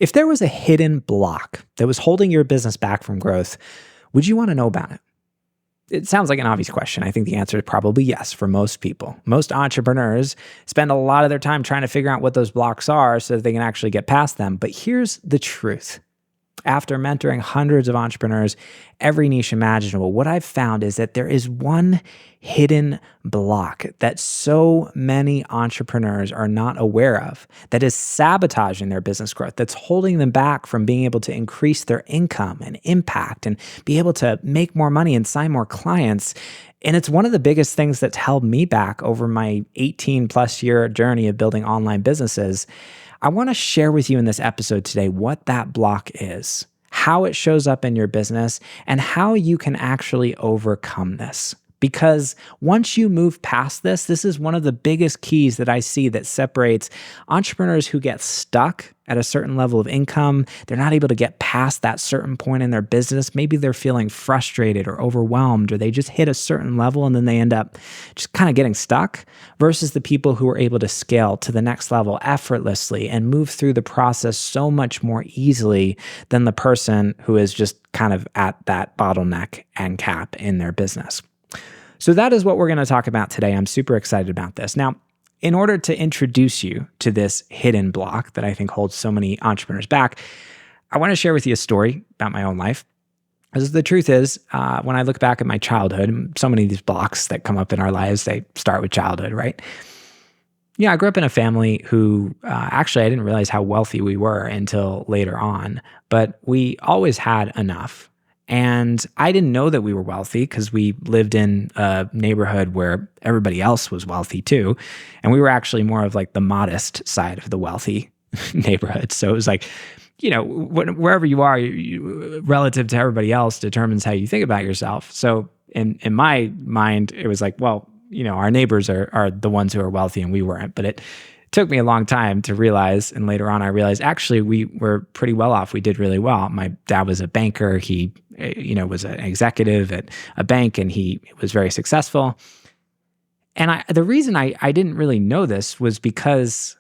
If there was a hidden block that was holding your business back from growth, would you want to know about it? It sounds like an obvious question. I think the answer is probably yes for most people. Most entrepreneurs spend a lot of their time trying to figure out what those blocks are so that they can actually get past them. But here's the truth. After mentoring hundreds of entrepreneurs, every niche imaginable, what I've found is that there is one hidden block that so many entrepreneurs are not aware of that is sabotaging their business growth, that's holding them back from being able to increase their income and impact and be able to make more money and sign more clients. And it's one of the biggest things that's held me back over my 18 plus year journey of building online businesses. I want to share with you in this episode today what that block is, how it shows up in your business, and how you can actually overcome this. Because once you move past this, this is one of the biggest keys that I see that separates entrepreneurs who get stuck at a certain level of income. They're not able to get past that certain point in their business. Maybe they're feeling frustrated or overwhelmed, or they just hit a certain level and then they end up just kind of getting stuck, versus the people who are able to scale to the next level effortlessly and move through the process so much more easily than the person who is just kind of at that bottleneck and cap in their business. So that is what we're going to talk about today. I'm super excited about this. Now, in order to introduce you to this hidden block that I think holds so many entrepreneurs back, I want to share with you a story about my own life. Because the truth is, when I look back at my childhood, so many of these blocks that come up in our lives, they start with childhood, right? Yeah, I grew up in a family who actually I didn't realize how wealthy we were until later on, but we always had enough. And I didn't know that we were wealthy because we lived in a neighborhood where everybody else was wealthy too. And we were actually more of like the modest side of the wealthy neighborhood. So it was like, wherever you are, relative to everybody else determines how you think about yourself. So in my mind, it was like, well, our neighbors are the ones who are wealthy and we weren't. But it took me a long time to realize, and later on I realized actually we were pretty well off. We did really well. My dad was a banker. He, was an executive at a bank, and he was very successful. And the reason I didn't really know this was because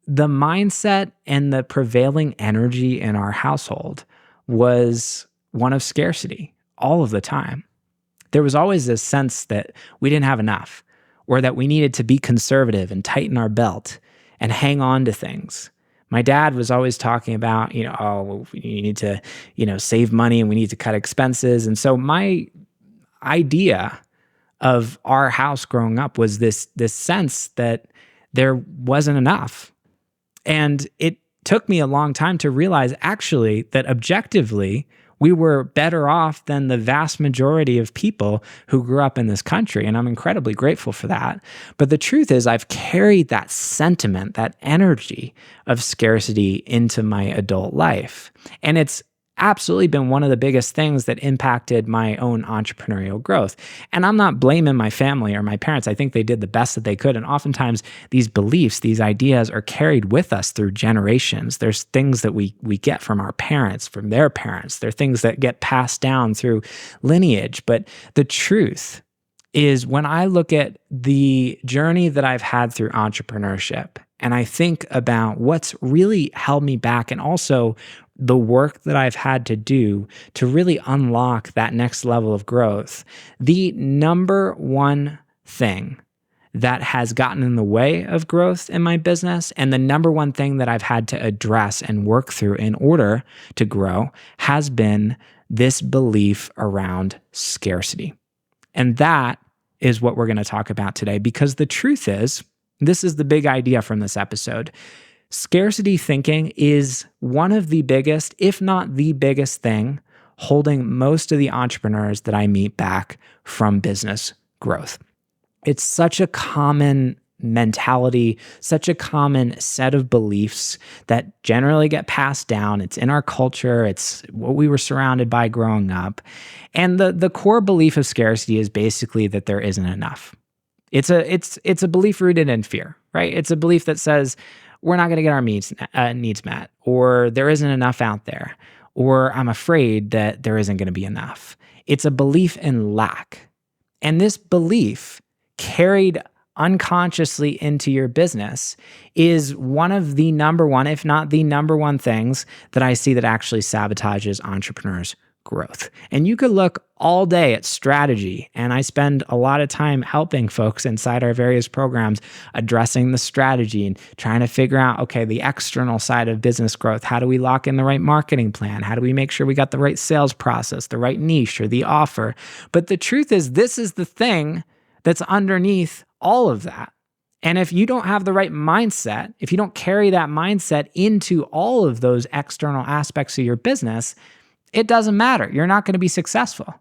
the mindset and the prevailing energy in our household was one of scarcity all of the time. There was always this sense that we didn't have enough, or that we needed to be conservative and tighten our belt and hang on to things. My dad was always talking about, you need to, save money and we need to cut expenses. And so my idea of our house growing up was this sense that there wasn't enough. And it took me a long time to realize actually that objectively, we were better off than the vast majority of people who grew up in this country. And I'm incredibly grateful for that. But the truth is, I've carried that sentiment, that energy of scarcity into my adult life. And it's absolutely been one of the biggest things that impacted my own entrepreneurial growth. And I'm not blaming my family or my parents. I think they did the best that they could. And oftentimes these beliefs, these ideas are carried with us through generations. There's things that we get from our parents, from their parents. They're things that get passed down through lineage. But the truth is, when I look at the journey that I've had through entrepreneurship, and I think about what's really held me back, and also the work that I've had to do to really unlock that next level of growth, the number one thing that has gotten in the way of growth in my business, and the number one thing that I've had to address and work through in order to grow, has been this belief around scarcity. And that is what we're going to talk about today, because the truth is, this is the big idea from this episode. Scarcity thinking is one of the biggest, if not the biggest thing, holding most of the entrepreneurs that I meet back from business growth. It's such a common mentality, such a common set of beliefs that generally get passed down. It's in our culture. It's what we were surrounded by growing up. And the core belief of scarcity is basically that there isn't enough. It's a belief rooted in fear, right? It's a belief that says we're not going to get our needs met, or there isn't enough out there, or I'm afraid that there isn't going to be enough. It's a belief in lack. And this belief carried unconsciously into your business is one of the number one, if not the number one things that I see that actually sabotages entrepreneurs' growth. And you could look all day at strategy, and I spend a lot of time helping folks inside our various programs addressing the strategy and trying to figure out, okay, the external side of business growth. How do we lock in the right marketing plan? How do we make sure we got the right sales process, the right niche or the offer? But the truth is, this is the thing that's underneath all of that. And if you don't have the right mindset, if you don't carry that mindset into all of those external aspects of your business, it doesn't matter. You're not going to be successful.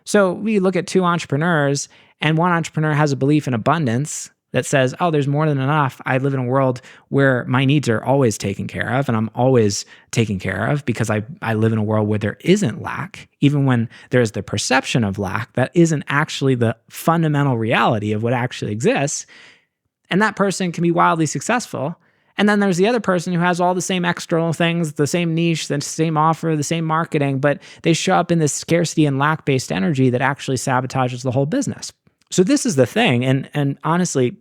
So we look at two entrepreneurs, and one entrepreneur has a belief in abundance that says, oh, there's more than enough. I live in a world where my needs are always taken care of, and I'm always taken care of because I live in a world where there isn't lack. Even when there's the perception of lack, that isn't actually the fundamental reality of what actually exists. And that person can be wildly successful. And then there's the other person who has all the same external things, the same niche, the same offer, the same marketing, but they show up in this scarcity and lack-based energy that actually sabotages the whole business. So this is the thing. And honestly,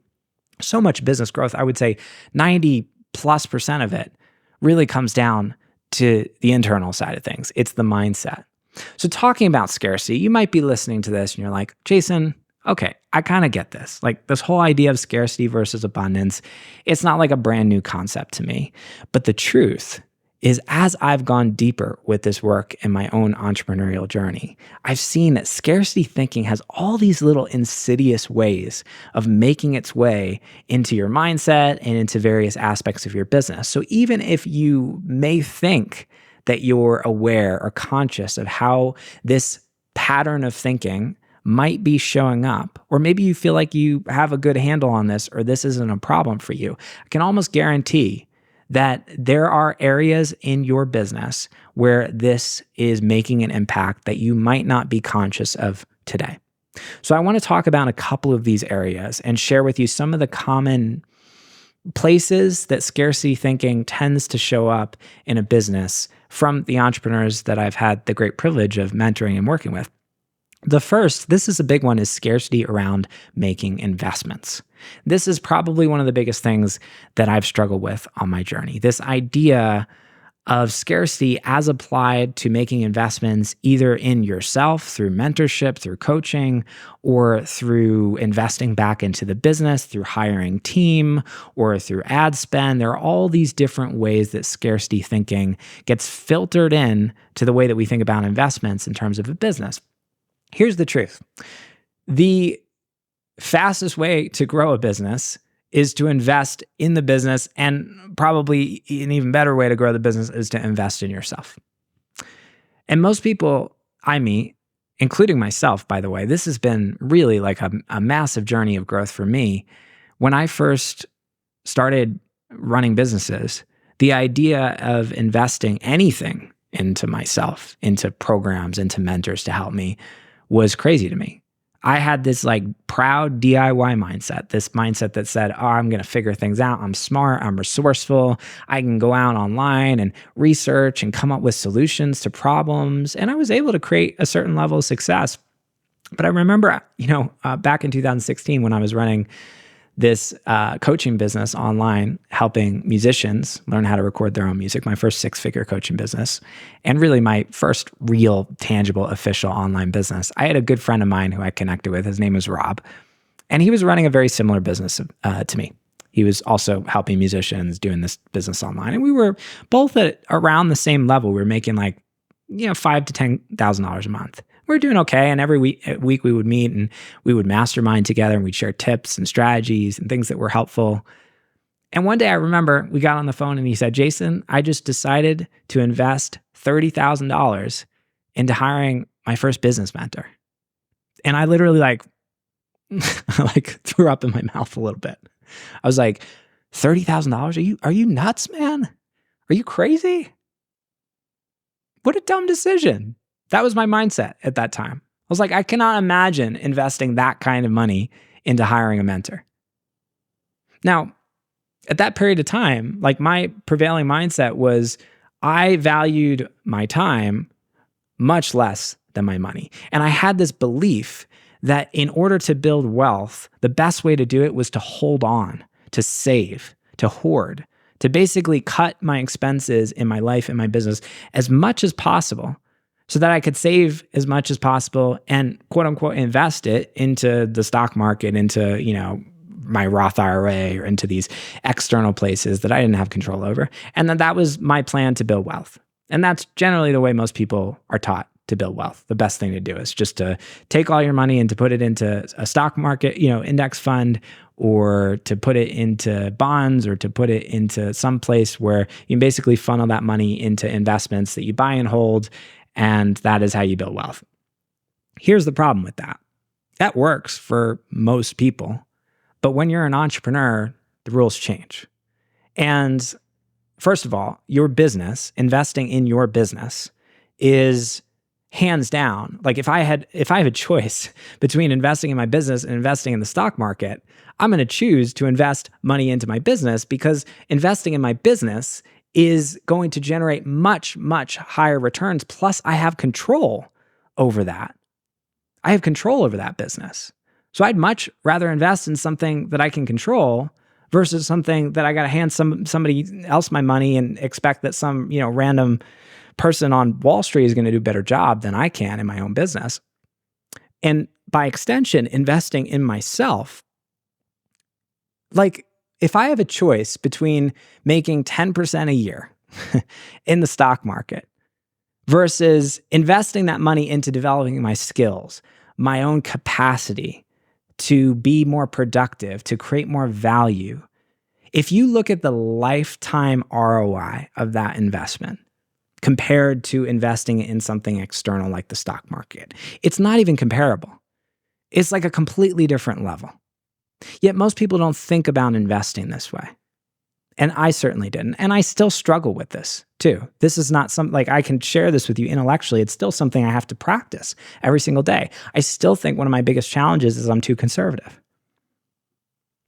so much business growth, I would say 90+% of it really comes down to the internal side of things. It's the mindset. So talking about scarcity, you might be listening to this and you're like, Jason, okay, I kind of get this. Like this whole idea of scarcity versus abundance, it's not like a brand new concept to me. But the truth is, as I've gone deeper with this work in my own entrepreneurial journey, I've seen that scarcity thinking has all these little insidious ways of making its way into your mindset and into various aspects of your business. So even if you may think that you're aware or conscious of how this pattern of thinking might be showing up, or maybe you feel like you have a good handle on this, or this isn't a problem for you, I can almost guarantee that there are areas in your business where this is making an impact that you might not be conscious of today. So I want to talk about a couple of these areas and share with you some of the common places that scarcity thinking tends to show up in a business from the entrepreneurs that I've had the great privilege of mentoring and working with. The first, this is a big one, is scarcity around making investments. This is probably one of the biggest things that I've struggled with on my journey. This idea of scarcity as applied to making investments either in yourself through mentorship, through coaching, or through investing back into the business, through hiring team, or through ad spend. There are all these different ways that scarcity thinking gets filtered in to the way that we think about investments in terms of a business. Here's the truth. The fastest way to grow a business is to invest in the business, and probably an even better way to grow the business is to invest in yourself. And most people I meet, including myself, by the way, this has been really like a massive journey of growth for me. When I first started running businesses, the idea of investing anything into myself, into programs, into mentors to help me was crazy to me. I had this like proud DIY mindset, this mindset that said, oh, I'm going to figure things out. I'm smart. I'm resourceful. I can go out online and research and come up with solutions to problems. And I was able to create a certain level of success. But I remember, back in 2016 when I was running this coaching business online, helping musicians learn how to record their own music, my first 6-figure coaching business, and really my first real, tangible, official online business. I had a good friend of mine who I connected with. His name was Rob, and he was running a very similar business to me. He was also helping musicians doing this business online, and we were both at around the same level. We were making like, $5,000 to $10,000 a month. We were doing okay. And every week we would meet and we would mastermind together, and we'd share tips and strategies and things that were helpful. And one day I remember we got on the phone and he said, Jason, I just decided to invest $30,000 into hiring my first business mentor. And I literally like threw up in my mouth a little bit. I was like, $30,000? Are you nuts, man? Are you crazy? What a dumb decision. That was my mindset at that time. I was like, I cannot imagine investing that kind of money into hiring a mentor. Now, at that period of time, like my prevailing mindset was I valued my time much less than my money. And I had this belief that in order to build wealth, the best way to do it was to hold on, to save, to hoard, to basically cut my expenses in my life and my business as much as possible so that I could save as much as possible and quote unquote invest it into the stock market, into, my Roth IRA or into these external places that I didn't have control over. And then that was my plan to build wealth. And that's generally the way most people are taught to build wealth. The best thing to do is just to take all your money and to put it into a stock market, index fund, or to put it into bonds, or to put it into some place where you can basically funnel that money into investments that you buy and hold. And that is how you build wealth. Here's the problem with that. That works for most people. But when you're an entrepreneur, the rules change. And first of all, your business, investing in your business is hands down. Like if I have a choice between investing in my business and investing in the stock market, I'm going to choose to invest money into my business because investing in my business is going to generate much, much higher returns. Plus, I have control over that. I have control over that business. So I'd much rather invest in something that I can control versus something that I got to hand somebody else my money and expect that some, random person on Wall Street is going to do a better job than I can in my own business. And by extension, investing in myself, like if I have a choice between making 10% a year in the stock market versus investing that money into developing my skills, my own capacity to be more productive, to create more value, if you look at the lifetime ROI of that investment compared to investing in something external like the stock market, it's not even comparable. It's like a completely different level. Yet most people don't think about investing this way. And I certainly didn't. And I still struggle with this too. This is not something like I can share this with you intellectually. It's still something I have to practice every single day. I still think one of my biggest challenges is I'm too conservative.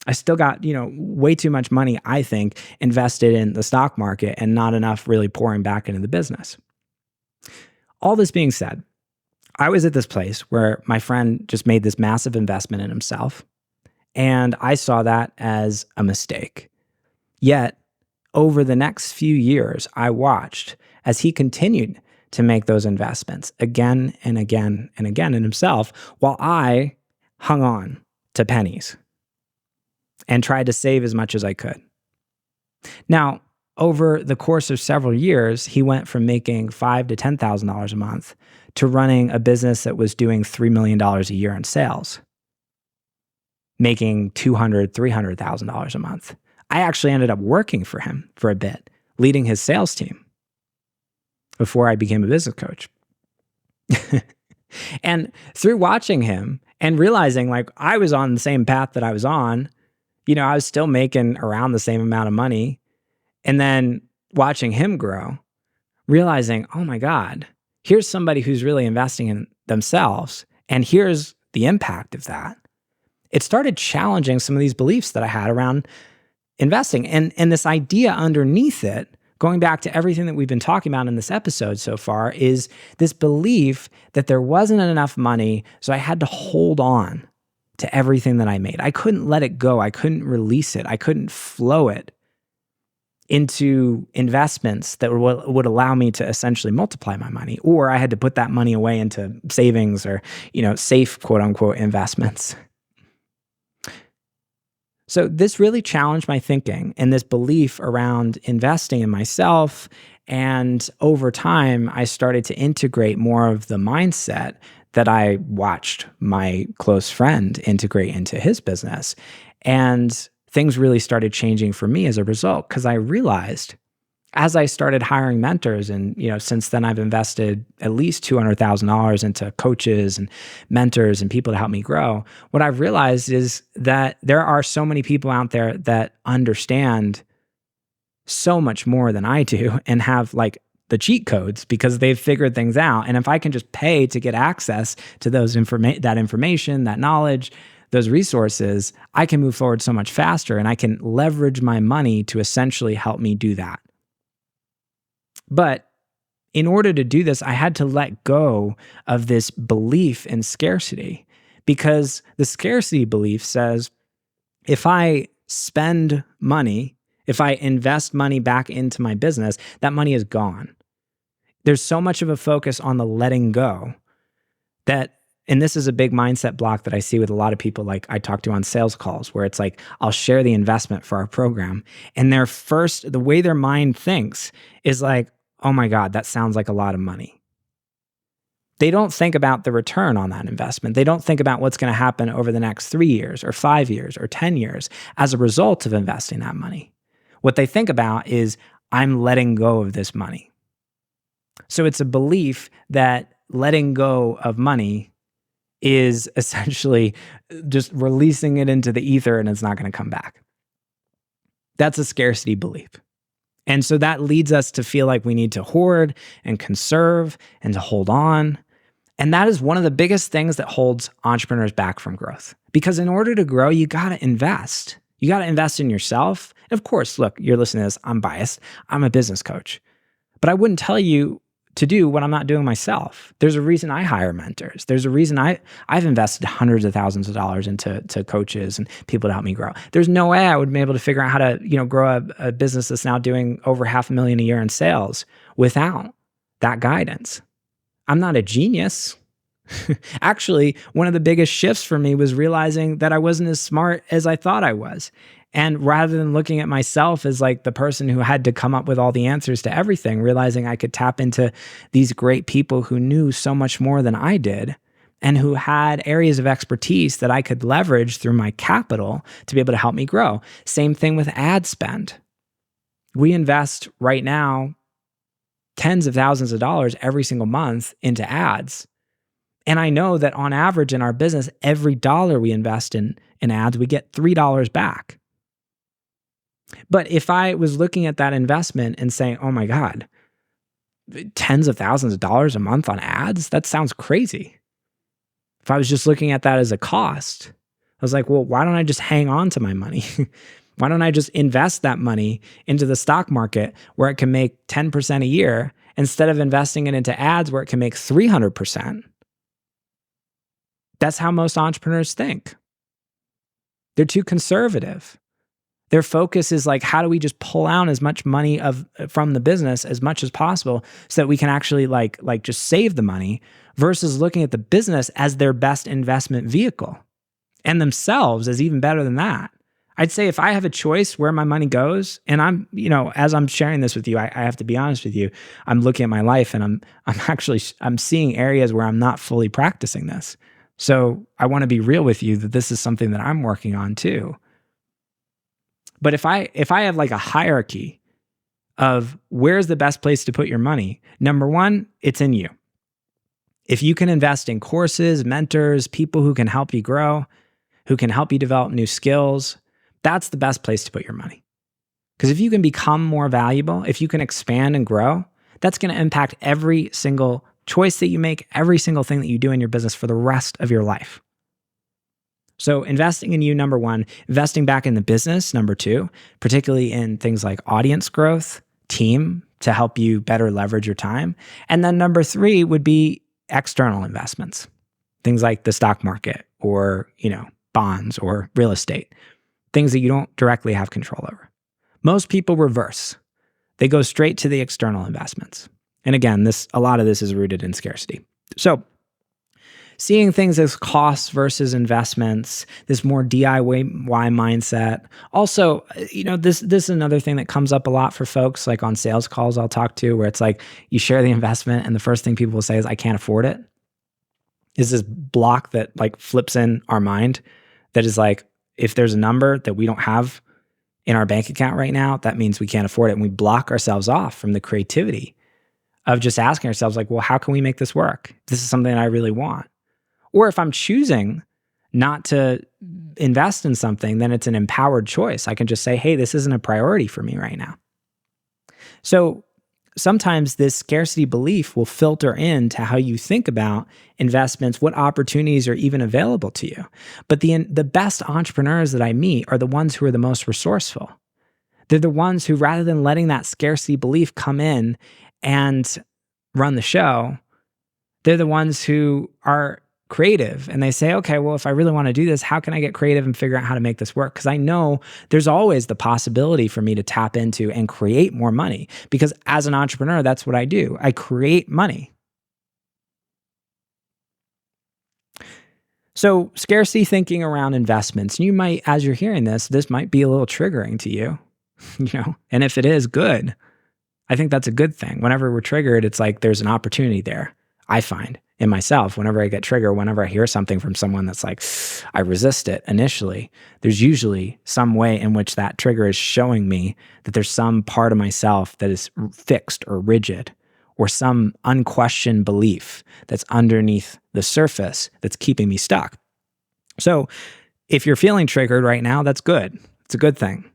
I still got, way too much money, I think, invested in the stock market and not enough really pouring back into the business. All this being said, I was at this place where my friend just made this massive investment in himself. And I saw that as a mistake. Yet, over the next few years, I watched as he continued to make those investments again and again and again in himself, while I hung on to pennies and tried to save as much as I could. Now, over the course of several years, he went from making $5,000 to $10,000 a month to running a business that was doing $3 million a year in sales, making $200,000, $300,000 a month. I actually ended up working for him for a bit, leading his sales team before I became a business coach. And through watching him and realizing like I was on the same path that I was on, I was still making around the same amount of money. And then watching him grow, realizing, oh my God, here's somebody who's really investing in themselves. And here's the impact of that. It started challenging some of these beliefs that I had around investing. And this idea underneath it, going back to everything that we've been talking about in this episode so far, is this belief that there wasn't enough money, so I had to hold on to everything that I made. I couldn't let it go. I couldn't release it. I couldn't flow it into investments that would allow me to essentially multiply my money, or I had to put that money away into savings or, safe quote unquote investments. So this really challenged my thinking and this belief around investing in myself. And over time, I started to integrate more of the mindset that I watched my close friend integrate into his business. And things really started changing for me as a result, because I realized as I started hiring mentors, and since then I've invested at least $200,000 into coaches and mentors and people to help me grow, what I've realized is that there are so many people out there that understand so much more than I do and have like the cheat codes because they've figured things out. And if I can just pay to get access to those that information, that knowledge, those resources, I can move forward so much faster, and I can leverage my money to essentially help me do that. But in order to do this, I had to let go of this belief in scarcity, because the scarcity belief says if I spend money, if I invest money back into my business, that money is gone. There's so much of a focus on the letting go that, and this is a big mindset block that I see with a lot of people like I talk to on sales calls, where it's like, I'll share the investment for our program. And the way their mind thinks is like, oh my God, that sounds like a lot of money. They don't think about the return on that investment. They don't think about what's going to happen over the next 3 years or 5 years or 10 years as a result of investing that money. What they think about is, I'm letting go of this money. So it's a belief that letting go of money is essentially just releasing it into the ether and it's not going to come back. That's a scarcity belief. And so that leads us to feel like we need to hoard and conserve and to hold on. And that is one of the biggest things that holds entrepreneurs back from growth. Because in order to grow, you got to invest. You got to invest in yourself. And of course, look, you're listening to this, I'm biased. I'm a business coach. But I wouldn't tell you to do what I'm not doing myself. There's a reason I hire mentors. There's a reason I've invested hundreds of thousands of dollars into coaches and people to help me grow. There's no way I would be able to figure out how to, grow a business that's now doing over $500,000 a year in sales without that guidance. I'm not a genius. Actually, one of the biggest shifts for me was realizing that I wasn't as smart as I thought I was. And rather than looking at myself as like the person who had to come up with all the answers to everything, realizing I could tap into these great people who knew so much more than I did and who had areas of expertise that I could leverage through my capital to be able to help me grow. Same thing with ad spend. We invest right now tens of thousands of dollars every single month into ads. And I know that on average in our business, every dollar we invest in ads, we get $3 back. But if I was looking at that investment and saying, oh my God, tens of thousands of dollars a month on ads, that sounds crazy. If I was just looking at that as a cost, I was like, well, why don't I just hang on to my money? Why don't I just invest that money into the stock market where it can make 10% a year instead of investing it into ads where it can make 300%? That's how most entrepreneurs think. They're too conservative. Their focus is like, how do we just pull out as much money from the business as much as possible so that we can actually like just save the money, versus looking at the business as their best investment vehicle and themselves as even better than that. I'd say if I have a choice where my money goes, and I'm, as I'm sharing this with you, I have to be honest with you, I'm looking at my life and I'm seeing areas where I'm not fully practicing this. So I want to be real with you that this is something that I'm working on too. But if I have like a hierarchy of where's the best place to put your money, number one, it's in you. If you can invest in courses, mentors, people who can help you grow, who can help you develop new skills, that's the best place to put your money. Because if you can become more valuable, if you can expand and grow, that's going to impact every single choice that you make, every single thing that you do in your business for the rest of your life. So investing in you, number one, investing back in the business, number two, particularly in things like audience growth, team to help you better leverage your time. And then number three would be external investments, things like the stock market or, bonds or real estate, things that you don't directly have control over. Most people reverse. They go straight to the external investments. And again, a lot of this is rooted in scarcity. So seeing things as costs versus investments, this more DIY mindset. Also, this is another thing that comes up a lot for folks, like on sales calls I'll talk to, where it's like you share the investment and the first thing people will say is, I can't afford it. Is this block that like flips in our mind that is like, if there's a number that we don't have in our bank account right now, that means we can't afford it. And we block ourselves off from the creativity of just asking ourselves like, well, how can we make this work? This is something that I really want. Or if I'm choosing not to invest in something, then it's an empowered choice. I can just say, hey, this isn't a priority for me right now. So sometimes this scarcity belief will filter into how you think about investments, what opportunities are even available to you. But the best entrepreneurs that I meet are the ones who are the most resourceful. They're the ones who, rather than letting that scarcity belief come in and run the show, they're the ones who are creative and they say, okay, well, if I really want to do this, how can I get creative and figure out how to make this work? Because I know there's always the possibility for me to tap into and create more money. Because as an entrepreneur, that's what I do. I create money. So scarcity thinking around investments, you might, as you're hearing this might be a little triggering to you, and if it is, good. I think that's a good thing. Whenever we're triggered, it's like there's an opportunity there. I find in myself, whenever I get triggered, whenever I hear something from someone that's like, I resist it initially, there's usually some way in which that trigger is showing me that there's some part of myself that is fixed or rigid, or some unquestioned belief that's underneath the surface that's keeping me stuck. So if you're feeling triggered right now, that's good. It's a good thing.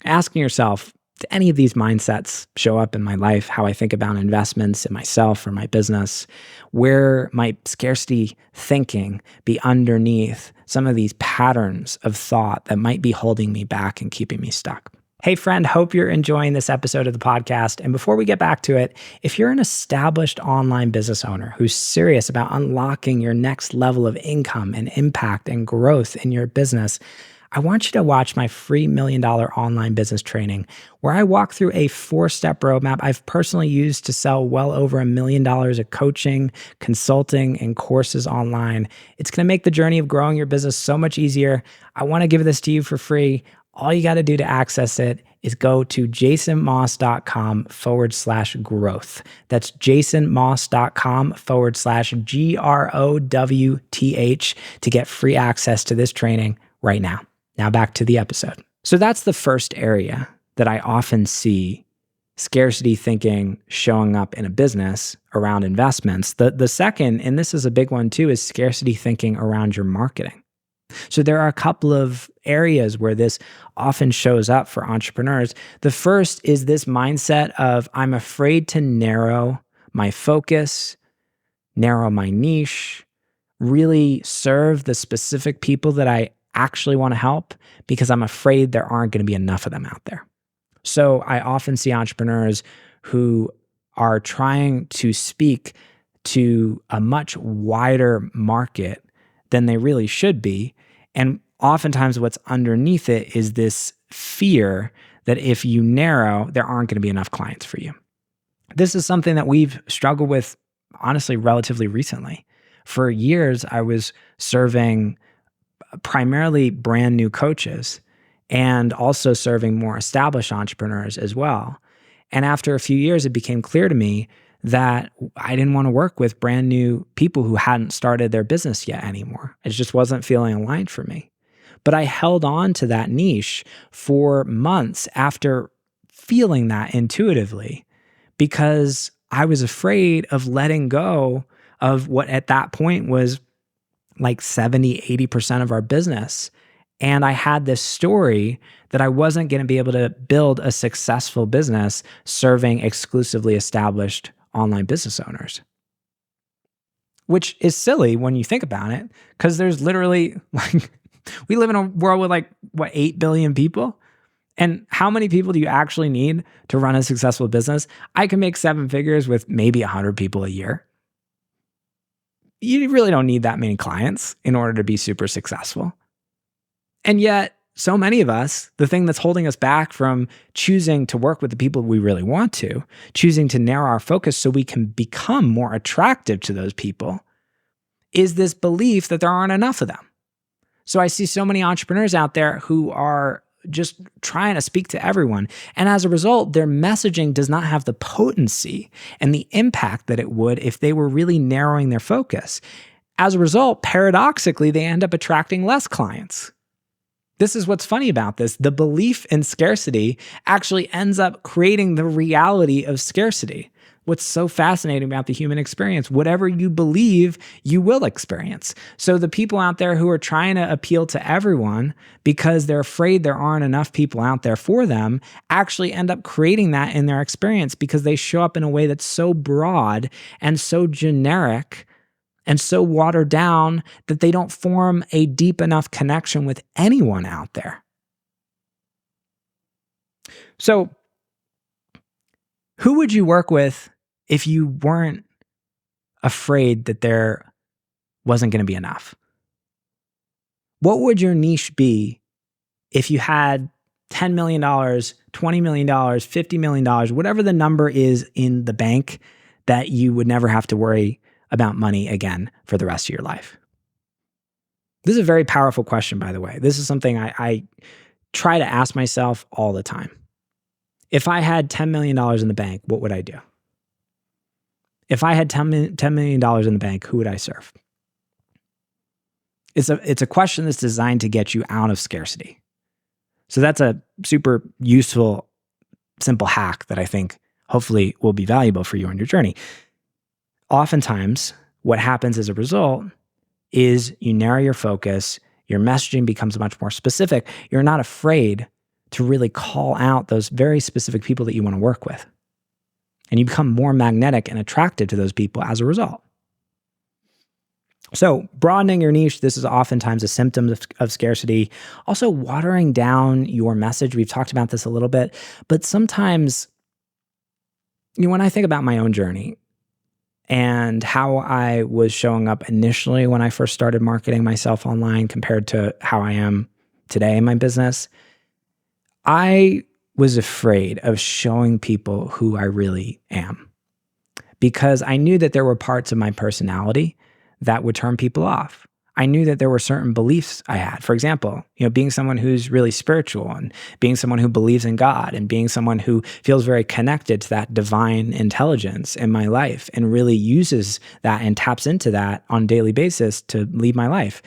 Asking yourself, do any of these mindsets show up in my life, how I think about investments in myself or my business? Where might scarcity thinking be underneath some of these patterns of thought that might be holding me back and keeping me stuck? Hey friend, hope you're enjoying this episode of the podcast. And before we get back to it, if you're an established online business owner who's serious about unlocking your next level of income and impact and growth in your business, I want you to watch my free $1 Million online business training, where I walk through a 4-step roadmap I've personally used to sell well over $1 million of coaching, consulting, and courses online. It's going to make the journey of growing your business so much easier. I want to give this to you for free. All you got to do to access it is go to jasonmoss.com/growth. That's jasonmoss.com/GROWTH to get free access to this training right now. Now back to the episode. So that's the first area that I often see scarcity thinking showing up in a business around investments. The second, and this is a big one too, is scarcity thinking around your marketing. So there are a couple of areas where this often shows up for entrepreneurs. The first is this mindset of I'm afraid to narrow my focus, narrow my niche, really serve the specific people that I actually want to help, because I'm afraid there aren't going to be enough of them out there. So I often see entrepreneurs who are trying to speak to a much wider market than they really should be. And oftentimes what's underneath it is this fear that if you narrow, there aren't going to be enough clients for you. This is something that we've struggled with, honestly, relatively recently. For years, I was serving primarily brand new coaches and also serving more established entrepreneurs as well. And after a few years, it became clear to me that I didn't want to work with brand new people who hadn't started their business yet anymore. It just wasn't feeling aligned for me. But I held on to that niche for months after feeling that intuitively, because I was afraid of letting go of what at that point was like 70, 80% of our business. And I had this story that I wasn't going to be able to build a successful business serving exclusively established online business owners, which is silly when you think about it, because there's literally we live in a world with 8 billion people. And how many people do you actually need to run a successful business? I can make 7 figures with maybe 100 people a year. You really don't need that many clients in order to be super successful. And yet, so many of us, the thing that's holding us back from choosing to work with the people we really want to, choosing to narrow our focus so we can become more attractive to those people, is this belief that there aren't enough of them. So I see so many entrepreneurs out there who are just trying to speak to everyone. And as a result, their messaging does not have the potency and the impact that it would if they were really narrowing their focus. As a result, paradoxically, they end up attracting less clients. This is what's funny about this. The belief in scarcity actually ends up creating the reality of scarcity. What's so fascinating about the human experience, whatever you believe, you will experience. So the people out there who are trying to appeal to everyone because they're afraid there aren't enough people out there for them actually end up creating that in their experience, because they show up in a way that's so broad and so generic and so watered down that they don't form a deep enough connection with anyone out there. So who would you work with if you weren't afraid that there wasn't going to be enough. What would your niche be if you had $10 million, $20 million, $50 million, whatever the number is in the bank that you would never have to worry about money again for the rest of your life? This is a very powerful question, by the way. This is something I try to ask myself all the time. If I had $10 million in the bank, what would I do? If I had $10 million in the bank, who would I serve? It's a question that's designed to get you out of scarcity. So that's a super useful, simple hack that I think hopefully will be valuable for you on your journey. Oftentimes, what happens as a result is you narrow your focus, your messaging becomes much more specific. You're not afraid to really call out those very specific people that you want to work with. And you become more magnetic and attractive to those people as a result. So broadening your niche, this is oftentimes a symptom of scarcity. Also watering down your message. We've talked about this a little bit, but sometimes, when I think about my own journey and how I was showing up initially when I first started marketing myself online compared to how I am today in my business, I was afraid of showing people who I really am because I knew that there were parts of my personality that would turn people off. I knew that there were certain beliefs I had. For example, being someone who's really spiritual and being someone who believes in God and being someone who feels very connected to that divine intelligence in my life and really uses that and taps into that on a daily basis to lead my life.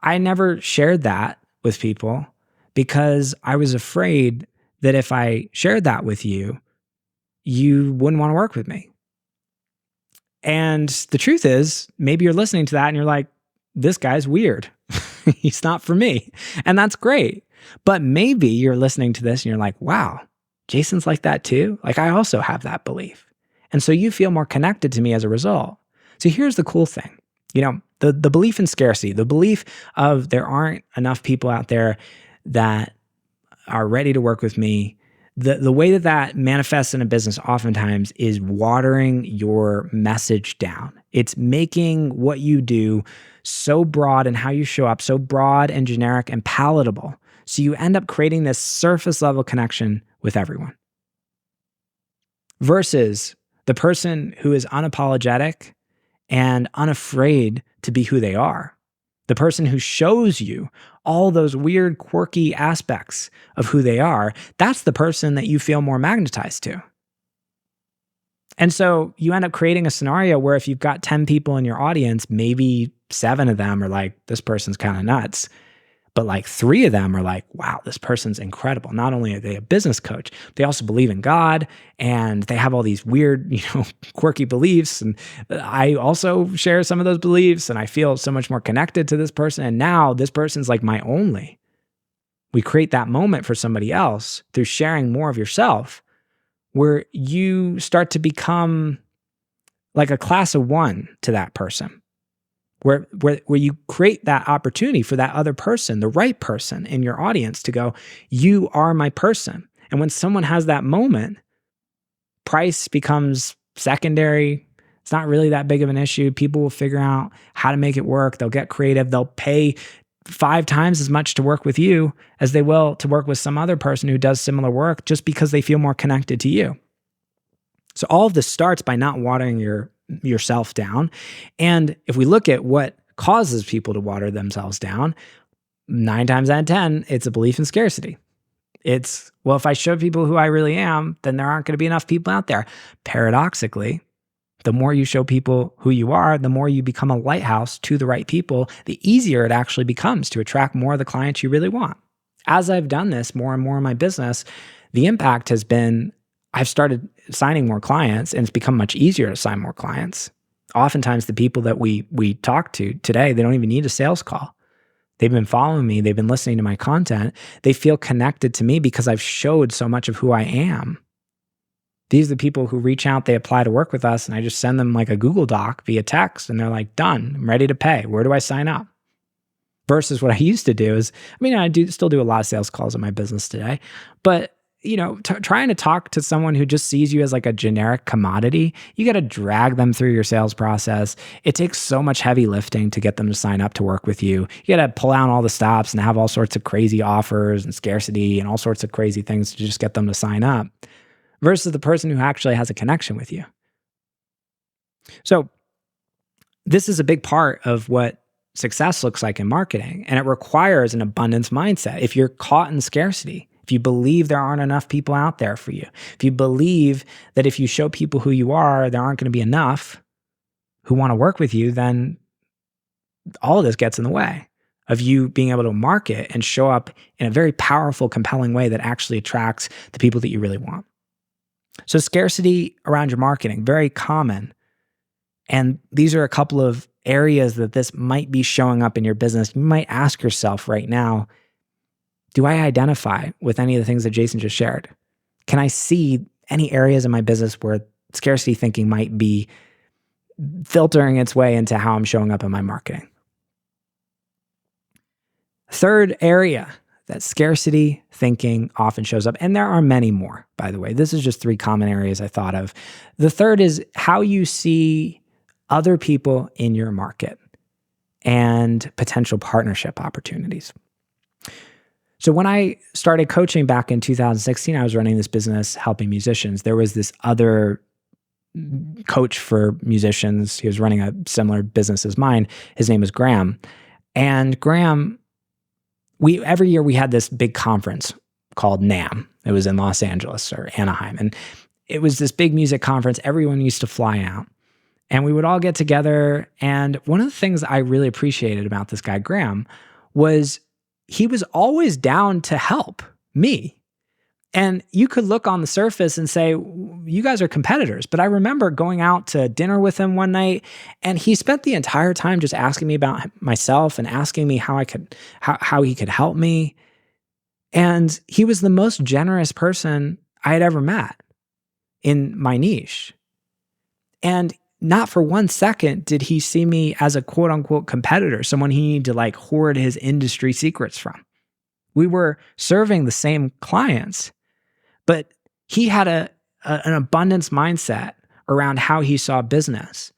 I never shared that with people because I was afraid that if I shared that with you, you wouldn't want to work with me. And the truth is, maybe you're listening to that and you're like, this guy's weird. He's not for me. And that's great. But maybe you're listening to this and you're like, wow, Jason's like that too. Like I also have that belief. And so you feel more connected to me as a result. So here's the cool thing. The belief in scarcity, the belief of there aren't enough people out there that are ready to work with me. The way that manifests in a business oftentimes is watering your message down. It's making what you do so broad and how you show up so broad and generic and palatable. So you end up creating this surface level connection with everyone. Versus the person who is unapologetic and unafraid to be who they are. The person who shows you all those weird, quirky aspects of who they are, that's the person that you feel more magnetized to. And so you end up creating a scenario where if you've got 10 people in your audience, maybe 7 of them are like, this person's kind of nuts. But like 3 of them are like, wow, this person's incredible. Not only are they a business coach, they also believe in God and they have all these weird, quirky beliefs. And I also share some of those beliefs and I feel so much more connected to this person. And now this person's like my only. We create that moment for somebody else through sharing more of yourself where you start to become like a class of one to that person. Where you create that opportunity for that other person, the right person in your audience to go, you are my person. And when someone has that moment, price becomes secondary. It's not really that big of an issue. People will figure out how to make it work. They'll get creative. They'll pay 5 times as much to work with you as they will to work with some other person who does similar work just because they feel more connected to you. So all of this starts by not watering yourself down. And if we look at what causes people to water themselves down, 9 times out of 10, it's a belief in scarcity. It's, well, if I show people who I really am, then there aren't going to be enough people out there. Paradoxically, the more you show people who you are, the more you become a lighthouse to the right people, the easier it actually becomes to attract more of the clients you really want. As I've done this more and more in my business, the impact has been I've started signing more clients and it's become much easier to sign more clients. Oftentimes the people that we talk to today, they don't even need a sales call. They've been following me. They've been listening to my content. They feel connected to me because I've showed so much of who I am. These are the people who reach out, they apply to work with us, and I just send them like a Google Doc via text, and they're like, done, I'm ready to pay. Where do I sign up? Versus what I used to do is, I still do a lot of sales calls in my business today, but trying to talk to someone who just sees you as like a generic commodity, you got to drag them through your sales process. It takes so much heavy lifting to get them to sign up to work with you. You got to pull out all the stops and have all sorts of crazy offers and scarcity and all sorts of crazy things to just get them to sign up, versus the person who actually has a connection with you. So this is a big part of what success looks like in marketing, and it requires an abundance mindset. If you're caught in scarcity, if you believe there aren't enough people out there for you, if you believe that if you show people who you are, there aren't going to be enough who want to work with you, then all of this gets in the way of you being able to market and show up in a very powerful, compelling way that actually attracts the people that you really want. So scarcity around your marketing, very common. And these are a couple of areas that this might be showing up in your business. You might ask yourself right now, do I identify with any of the things that Jason just shared? Can I see any areas in my business where scarcity thinking might be filtering its way into how I'm showing up in my marketing? Third area that scarcity thinking often shows up, and there are many more, by the way. This is just 3 common areas I thought of. The third is how you see other people in your market and potential partnership opportunities. So when I started coaching back in 2016, I was running this business helping musicians. There was this other coach for musicians. He was running a similar business as mine. His name was Graham. And Graham, every year we had this big conference called NAMM. It was in Los Angeles or Anaheim. And it was this big music conference. Everyone used to fly out. And we would all get together. And one of the things I really appreciated about this guy, Graham, was he was always down to help me. And you could look on the surface and say, you guys are competitors. But I remember going out to dinner with him one night, and he spent the entire time just asking me about myself and asking me how he could help me. And he was the most generous person I had ever met in my niche. And not for 1 second did he see me as a quote unquote competitor, someone he needed to like hoard his industry secrets from. We were serving the same clients, but he had an abundance mindset around how he saw business.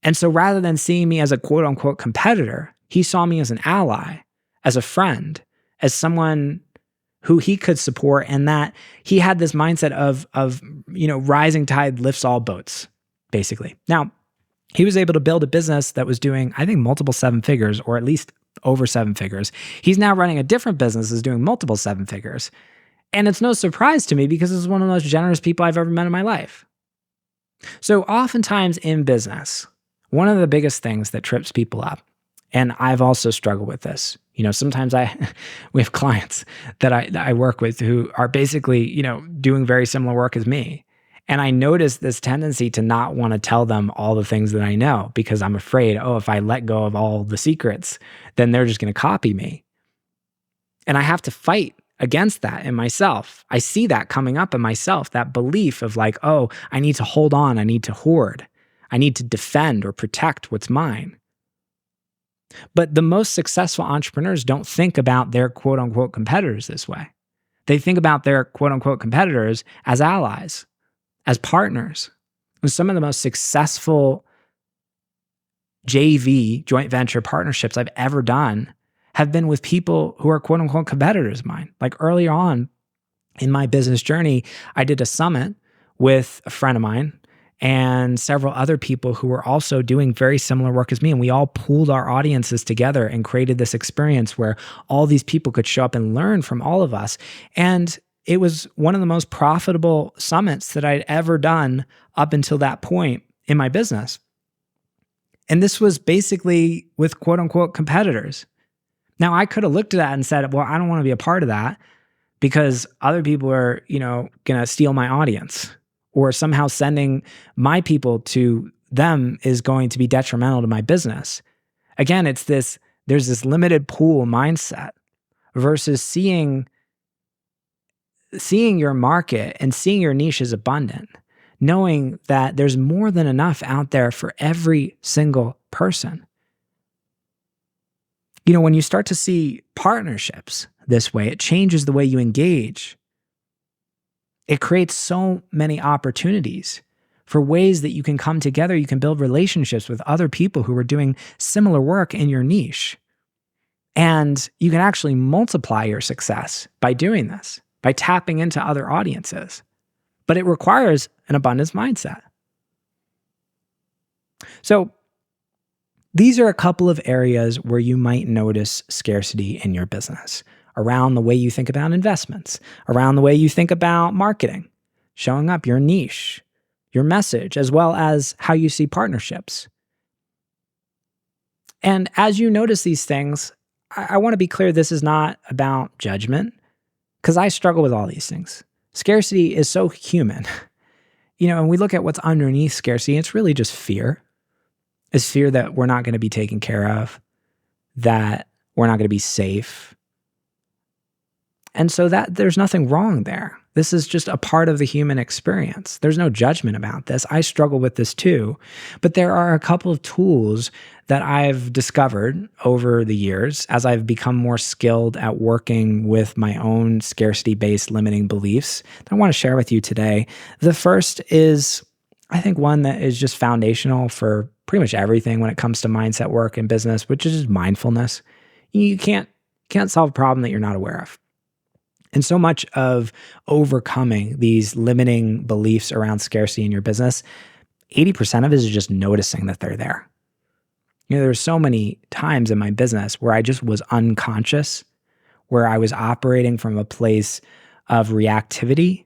And so rather than seeing me as a quote unquote competitor, he saw me as an ally, as a friend, as someone who he could support, and that he had this mindset of rising tide lifts all boats, basically. Now, he was able to build a business that was doing, I think, multiple 7 figures, or at least over 7 figures. He's now running a different business that's doing multiple 7 figures. And it's no surprise to me because this is one of the most generous people I've ever met in my life. So oftentimes in business, one of the biggest things that trips people up, and I've also struggled with this, sometimes we have clients that I work with who are basically, doing very similar work as me. And I notice this tendency to not want to tell them all the things that I know because I'm afraid, if I let go of all the secrets, then they're just going to copy me. And I have to fight against that in myself. I see that coming up in myself, that belief of like, I need to hold on, I need to hoard, I need to defend or protect what's mine. But the most successful entrepreneurs don't think about their quote unquote competitors this way. They think about their quote unquote competitors as allies, as partners. And some of the most successful JV, joint venture partnerships I've ever done have been with people who are quote unquote competitors of mine. Like early on in my business journey, I did a summit with a friend of mine and several other people who were also doing very similar work as me. And we all pooled our audiences together and created this experience where all these people could show up and learn from all of us. And it was one of the most profitable summits that I'd ever done up until that point in my business. And this was basically with quote unquote competitors. Now, I could have looked at that and said, well, I don't want to be a part of that because other people are, going to steal my audience, or somehow sending my people to them is going to be detrimental to my business. Again, there's this limited pool mindset versus seeing your market and seeing your niche as abundant, knowing that there's more than enough out there for every single person. When you start to see partnerships this way, it changes the way you engage. It creates so many opportunities for ways that you can come together. You can build relationships with other people who are doing similar work in your niche. And you can actually multiply your success by doing this, by tapping into other audiences. But it requires an abundance mindset. So these are a couple of areas where you might notice scarcity in your business, around the way you think about investments, around the way you think about marketing, showing up, your niche, your message, as well as how you see partnerships. And as you notice these things, I want to be clear, this is not about judgment, because I struggle with all these things. Scarcity is so human. And we look at what's underneath scarcity, it's really just fear. It's fear that we're not going to be taken care of, that we're not going to be safe. And so that there's nothing wrong there. This is just a part of the human experience. There's no judgment about this. I struggle with this too. But there are a couple of tools that I've discovered over the years as I've become more skilled at working with my own scarcity-based limiting beliefs that I want to share with you today. The first is, I think, one that is just foundational for pretty much everything when it comes to mindset work and business, which is mindfulness. You can't solve a problem that you're not aware of. And so much of overcoming these limiting beliefs around scarcity in your business, 80% of it is just noticing that they're there. There's so many times in my business where I just was unconscious, where I was operating from a place of reactivity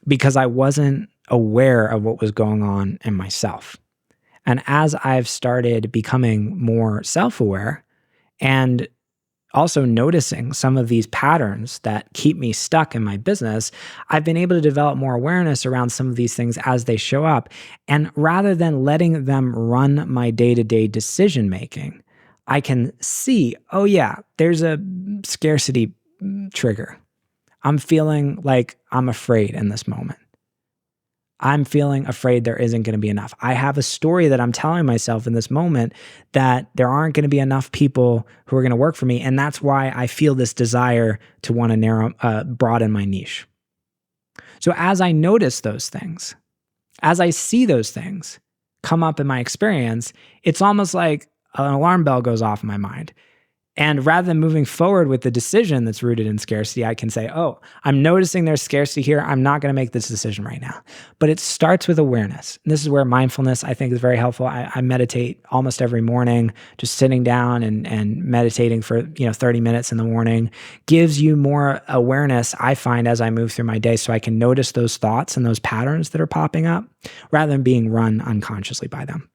because I wasn't aware of what was going on in myself. And as I've started becoming more self-aware and also noticing some of these patterns that keep me stuck in my business, I've been able to develop more awareness around some of these things as they show up. And rather than letting them run my day-to-day decision-making, I can see, oh yeah, there's a scarcity trigger. I'm feeling like I'm afraid in this moment. I'm feeling afraid there isn't going to be enough. I have a story that I'm telling myself in this moment that there aren't going to be enough people who are going to work for me. And that's why I feel this desire to want to broaden my niche. So as I notice those things, as I see those things come up in my experience, it's almost like an alarm bell goes off in my mind. And rather than moving forward with the decision that's rooted in scarcity, I can say, oh, I'm noticing there's scarcity here. I'm not going to make this decision right now. But it starts with awareness. And this is where mindfulness, I think, is very helpful. I meditate almost every morning, just sitting down and meditating for 30 minutes in the morning gives you more awareness, I find, as I move through my day, so I can notice those thoughts and those patterns that are popping up rather than being run unconsciously by them.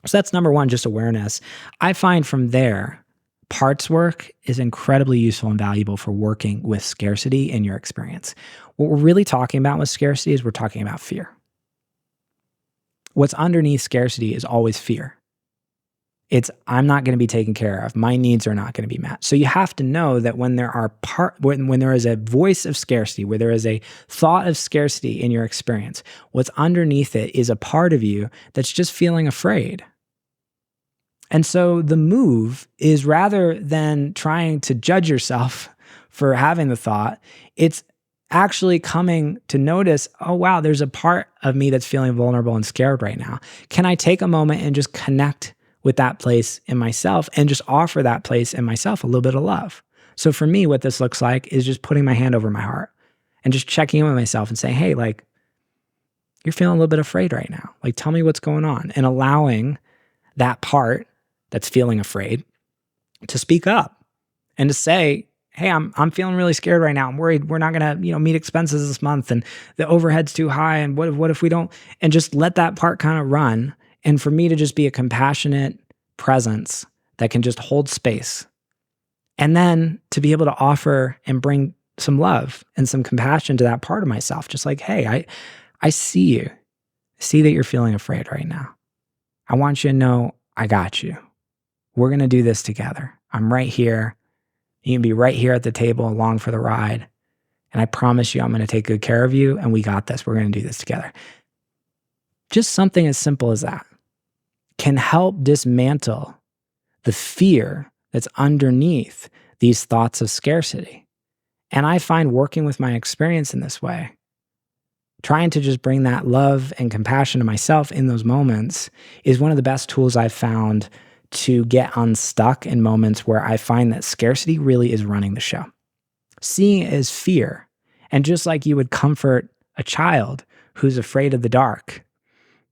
So that's number one, just awareness. I find from there, parts work is incredibly useful and valuable for working with scarcity in your experience. What we're really talking about with scarcity is we're talking about fear. What's underneath scarcity is always fear. It's, I'm not going to be taken care of. My needs are not going to be met. So you have to know that when there is a voice of scarcity, where there is a thought of scarcity in your experience, what's underneath it is a part of you that's just feeling afraid. And so the move is, rather than trying to judge yourself for having the thought, it's actually coming to notice, oh, wow, there's a part of me that's feeling vulnerable and scared right now. Can I take a moment and just connect with that place in myself and just offer that place in myself a little bit of love? So for me, what this looks like is just putting my hand over my heart and just checking in with myself and saying, hey, like, you're feeling a little bit afraid right now. Like, tell me what's going on, and allowing that part that's feeling afraid to speak up and to say, hey, I'm feeling really scared right now. I'm worried we're not going to, meet expenses this month, and the overhead's too high. And what if we don't? And just let that part kind of run. And for me to just be a compassionate presence that can just hold space. And then to be able to offer and bring some love and some compassion to that part of myself. Just like, hey, I see you. I see that you're feeling afraid right now. I want you to know I got you. We're going to do this together. I'm right here. You can be right here at the table along for the ride. And I promise you, I'm going to take good care of you, and we got this. We're going to do this together. Just something as simple as that can help dismantle the fear that's underneath these thoughts of scarcity. And I find working with my experience in this way Trying to just bring that love and compassion to myself in those moments is one of the best tools I've found to get unstuck in moments where I find that scarcity really is running the show. Seeing it as fear. And just like you would comfort a child who's afraid of the dark,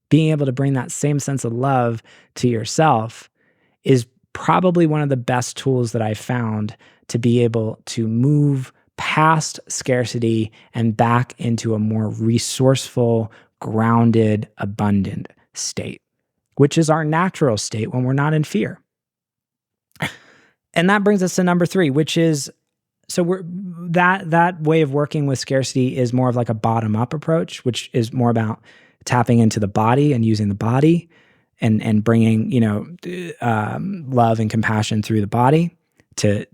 being able to bring that same sense of love to yourself is probably one of the best tools that I've found to be able to move past scarcity and back into a more resourceful, grounded, abundant state, which is our natural state when we're not in fear. And that brings us to number 3, which is that way of working with scarcity is more of like a bottom-up approach, which is more about tapping into the body and using the body and bringing love and compassion through the body to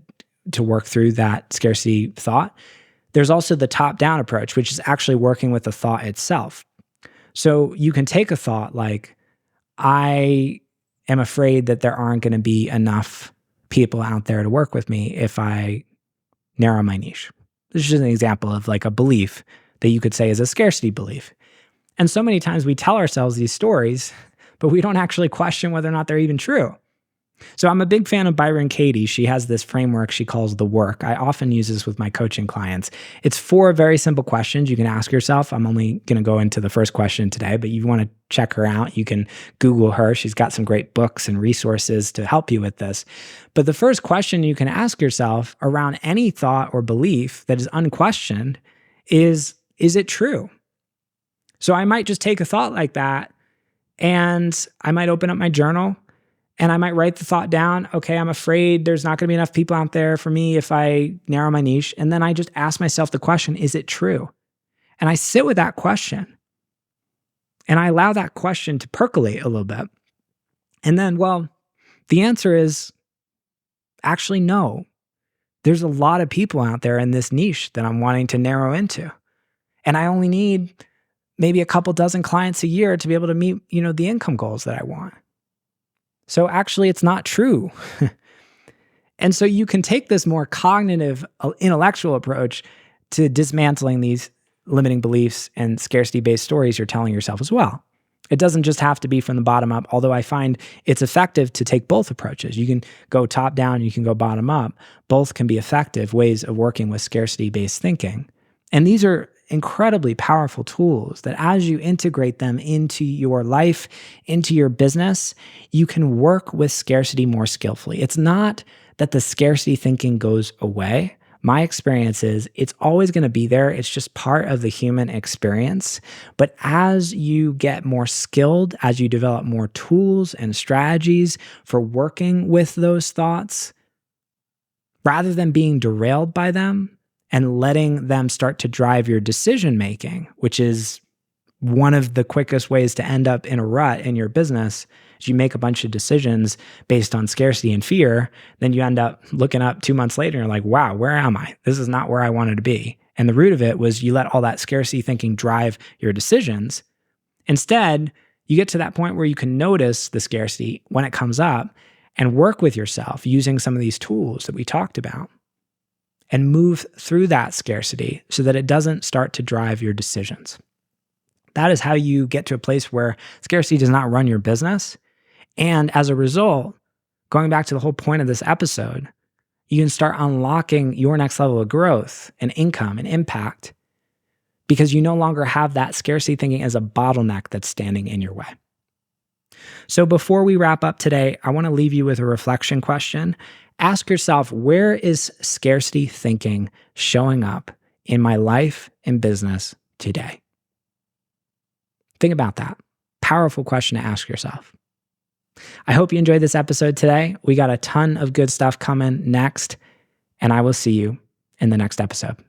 work through that scarcity thought. There's also the top-down approach, which is actually working with the thought itself. So you can take a thought like, I am afraid that there aren't going to be enough people out there to work with me if I narrow my niche. This is just an example of like a belief that you could say is a scarcity belief. And so many times we tell ourselves these stories, but we don't actually question whether or not they're even true. So I'm a big fan of Byron Katie. She has this framework she calls the work. I often use this with my coaching clients. It's 4 very simple questions you can ask yourself. I'm only going to go into the first question today, but you want to check her out. You can Google her. She's got some great books and resources to help you with this. But the first question you can ask yourself around any thought or belief that is unquestioned is it true? So I might just take a thought like that and I might open up my journal and I might write the thought down. Okay, I'm afraid there's not going to be enough people out there for me if I narrow my niche. And then I just ask myself the question, is it true? And I sit with that question. And I allow that question to percolate a little bit. And then, well, the answer is actually no. There's a lot of people out there in this niche that I'm wanting to narrow into. And I only need maybe a couple dozen clients a year to be able to meet, the income goals that I want. So actually, it's not true. And so you can take this more cognitive, intellectual approach to dismantling these limiting beliefs and scarcity-based stories you're telling yourself as well. It doesn't just have to be from the bottom up, although I find it's effective to take both approaches. You can go top down, you can go bottom up. Both can be effective ways of working with scarcity-based thinking. And these are incredibly powerful tools that as you integrate them into your life, into your business, you can work with scarcity more skillfully. It's not that the scarcity thinking goes away. My experience is it's always going to be there. It's just part of the human experience. But as you get more skilled, as you develop more tools and strategies for working with those thoughts, rather than being derailed by them, and letting them start to drive your decision making, which is one of the quickest ways to end up in a rut in your business, is you make a bunch of decisions based on scarcity and fear. Then you end up looking up 2 months later and you're like, wow, where am I? This is not where I wanted to be. And the root of it was you let all that scarcity thinking drive your decisions. Instead, you get to that point where you can notice the scarcity when it comes up and work with yourself using some of these tools that we talked about, and move through that scarcity so that it doesn't start to drive your decisions. That is how you get to a place where scarcity does not run your business. And as a result, going back to the whole point of this episode, you can start unlocking your next level of growth and income and impact because you no longer have that scarcity thinking as a bottleneck that's standing in your way. So before we wrap up today, I want to leave you with a reflection question. Ask yourself, where is scarcity thinking showing up in my life and business today? Think about that. Powerful question to ask yourself. I hope you enjoyed this episode today. We got a ton of good stuff coming next, and I will see you in the next episode.